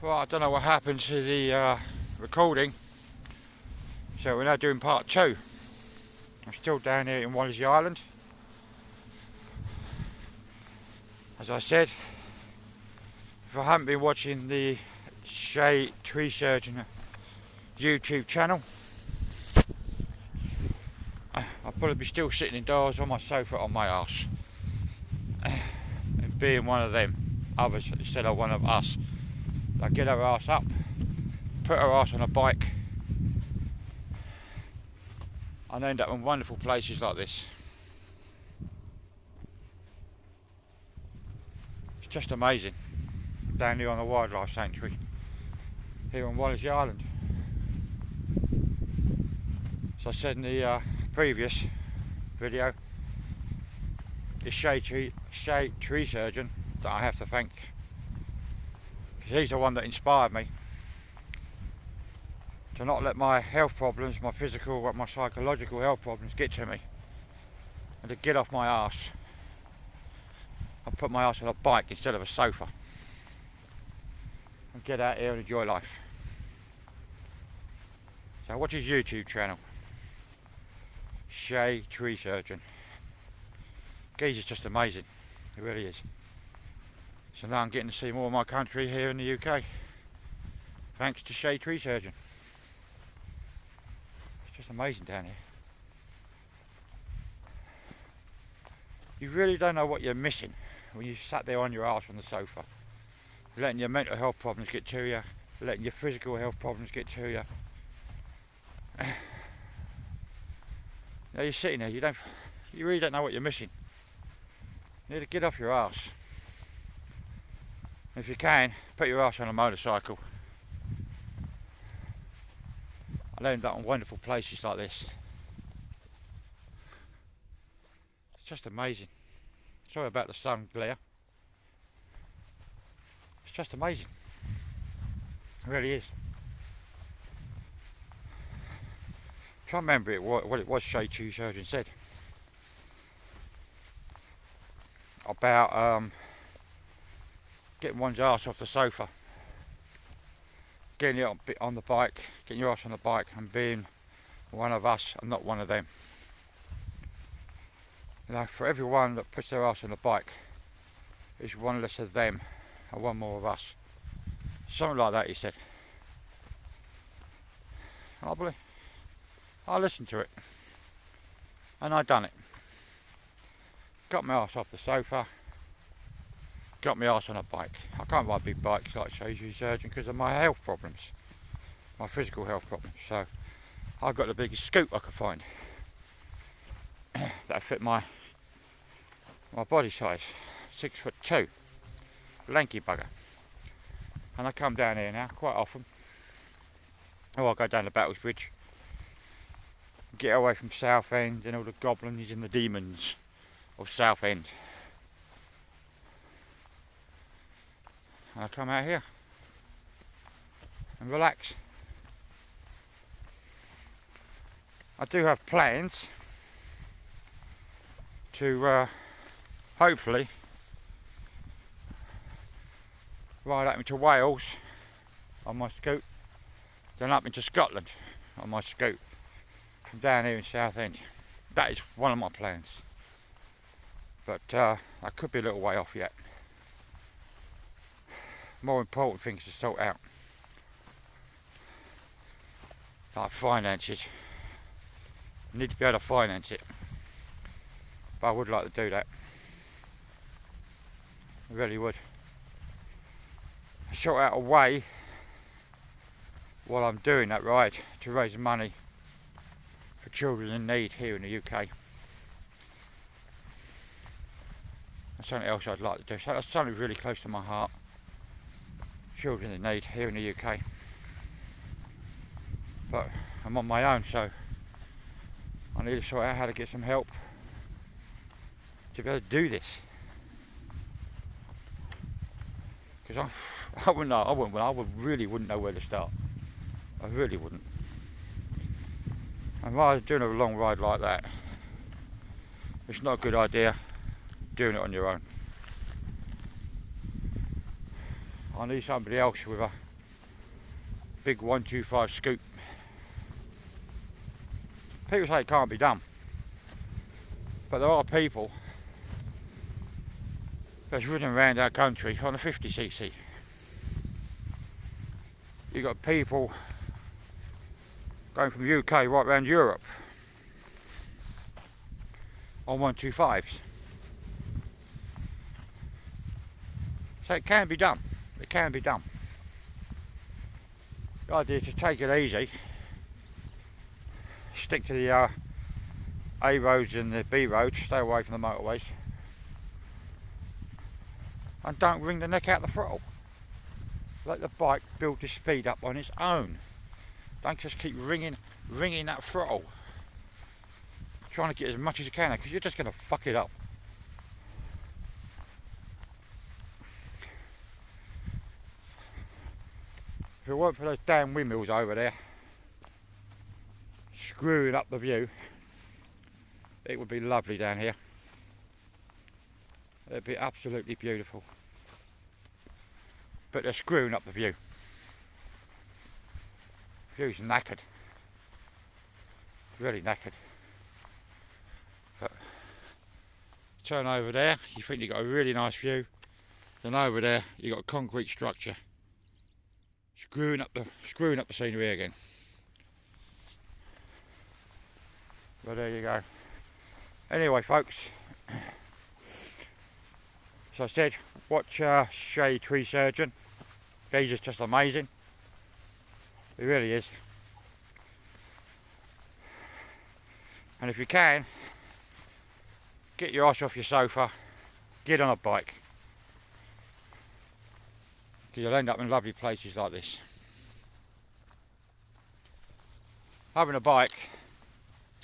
Well, I don't know what happened to the recording, so we're now doing part two. I'm still down here in Wallasey Island. As I said, if I haven't been watching the Shay Tree Surgeon YouTube channel, I'll probably be still sitting indoors on my sofa on my arse and being one of them others instead of one of us. Like get her ass up, put her ass on a bike, and end up in wonderful places like this. It's just amazing down here on the wildlife sanctuary here on Wallasey Island. As I said in the previous video, it's Shay Tree Surgeon that I have to thank, because he's the one that inspired me to not let my health problems, my physical, my psychological health problems get to me, and to get off my arse and put my arse on a bike instead of a sofa and get out here and enjoy life. So watch his YouTube channel, Shay Tree Surgeon. Geezer's just amazing, he really is. So now I'm getting to see more of my country here in the UK, thanks to Shay Tree Surgeon. It's just amazing down here. You really don't know what you're missing when you sat there on your arse on the sofa, letting your mental health problems get to you, letting your physical health problems get to you. Now you're sitting there, you really don't know what you're missing. You need to get off your arse. If you can, put your arse on a motorcycle and end up in wonderful places like this. It's just amazing. Sorry about the sun glare. It's just amazing. It really is. I can't remember what it was Shay Tree Surgeon said about getting one's arse off the sofa, getting it on the bike, getting your arse on the bike and being one of us and not one of them. You know, for everyone that puts their arse on the bike, is one less of them and one more of us. Something like that, he said. I listened to it and I done it. Got my arse off the sofa, got my arse on a bike. I can't ride big bikes like Shay Tree Surgeon because of my health problems, my physical health problems. So I got the biggest scoot I could find that fit my body size, 6'2", lanky bugger. And I come down here now quite often. I go down the Battles Bridge, get away from Southend and all the goblins and the demons of Southend. And I come out here and relax. I do have plans to hopefully ride up into Wales on my scoot, then up into Scotland on my scoot from down here in Southend. That is one of my plans, but that could be a little way off yet. More important things to sort out, like finances. I need to be able to finance it, but I would like to do that. I really would. Sort out a way while I'm doing that ride to raise money for children in need here in the UK. That's something else I'd like to do. So that's something really close to my heart. Children in need here in the UK. But I'm on my own, so I need to sort out how to get some help to be able to do this. Because I really wouldn't know where to start. I really wouldn't. And while doing a long ride like that, it's not a good idea doing it on your own. I need somebody else with big 125 scoop. People say it can't be done, but there are people that's ridden around our country on a 50cc. You've got people going from the UK right around Europe on 125s. So it can be done. It can be done. The idea is to take it easy, stick to the A roads and the B roads, stay away from the motorways, and don't wring the neck out the throttle. Let the bike build the speed up on its own. Don't just keep wringing that throttle, trying to get as much as you can, because you're just going to fuck it up. If it weren't for those damn windmills over there screwing up the view, it would be lovely down here. It'd be absolutely beautiful. But they're screwing up the view. View's knackered. Really knackered. But turn over there, you think you've got a really nice view. Then over there, you've got a concrete structure. Screwing up the scenery again. But there you go. Anyway, folks, as I said, watch Shade Tree Surgeon. He's just amazing. He really is. And if you can, get your ass off your sofa, get on a bike. Because you'll end up in lovely places like this. Having a bike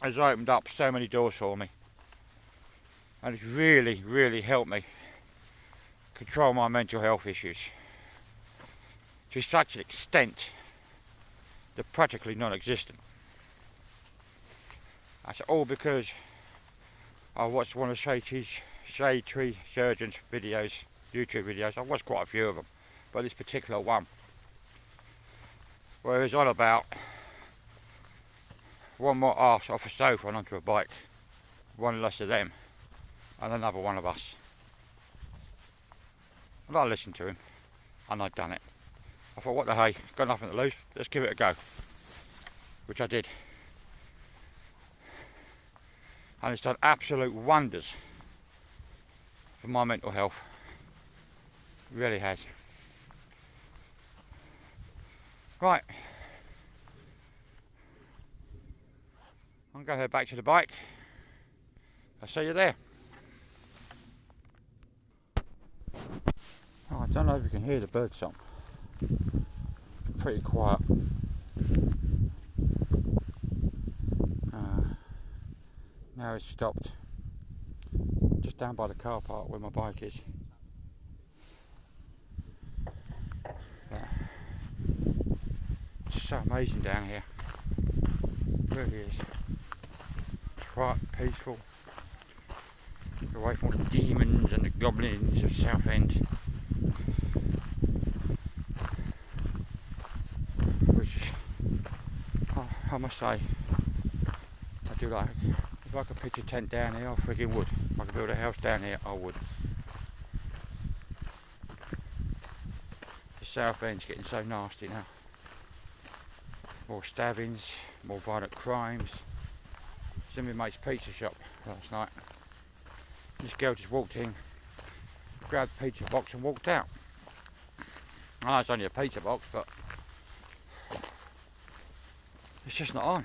has opened up so many doors for me, and it's really, really helped me control my mental health issues to such an extent they're practically non-existent. That's all because I watched one of Shade Tree Surgeon's videos, YouTube videos. I've watched quite a few of them, but this particular one, where it was on about one more arse off a sofa and onto a bike, one less of them, and another one of us. And I listened to him, and I'd done it. I thought, what the hey, got nothing to lose, let's give it a go. Which I did. And it's done absolute wonders for my mental health. It really has. Right. I'm going to head back to the bike. I'll see you there. Oh, I don't know if you can hear the bird song. Pretty quiet. Now it's stopped. Just down by the car park where my bike is. It's just so amazing down here. It really is. Quiet, peaceful. Away from all the demons and the goblins of Southend. Which is, I must say, I do like. If I could pitch a tent down here, I friggin' would. If I could build a house down here, I would. The South End's getting so nasty now. More stabbings, more violent crimes. It's in my mate's pizza shop last night. This girl just walked in, grabbed a pizza box and walked out. I know it's only a pizza box, but it's just not on.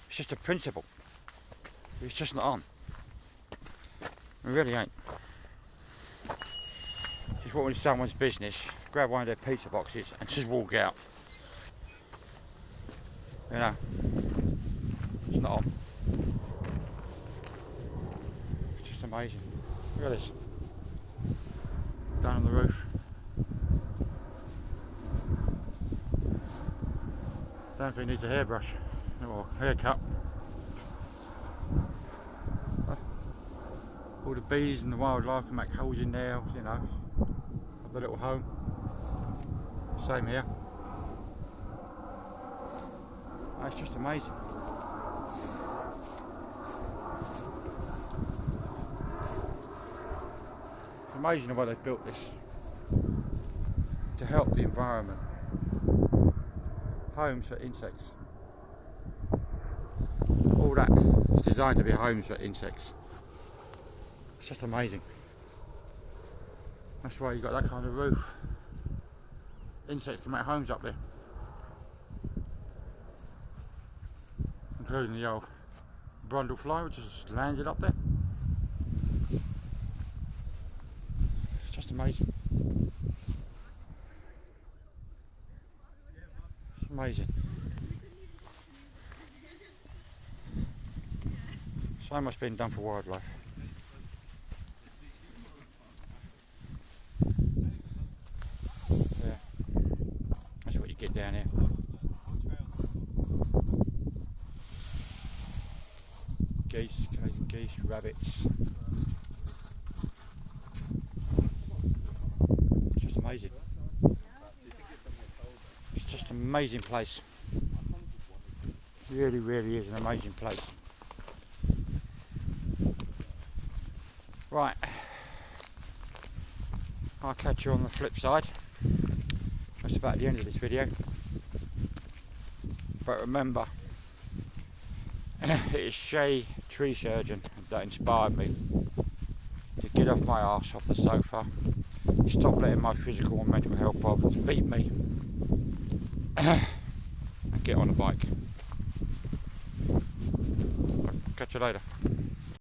It's just a principle. It's just not on. It really ain't. Just walk into someone's business, grab one of their pizza boxes and just walk out. You know, it's not on. It's just amazing. Look at this. Down on the roof. Don't think it needs a hairbrush or haircut. All the bees and the wildlife can make holes in there, you know, of the little home. Same here. It's just amazing. It's amazing the way they've built this to help the environment. Homes for insects. All that is designed to be homes for insects. It's just amazing. That's why you've got that kind of roof. Insects can make homes up there. Including the old brundlefly, which has landed up there. It's just amazing. It's amazing. So much being done for wildlife. Yeah, that's what you get down here. Geese, Canadian geese, rabbits. It's just amazing. It's just an amazing place. It really, really is an amazing place. Right, I'll catch you on the flip side. That's about the end of this video. But remember, it is Shay, tree surgeon, that inspired me to get off my arse off the sofa, stop letting my physical and mental health problems beat me, and get on a bike. I'll catch you later.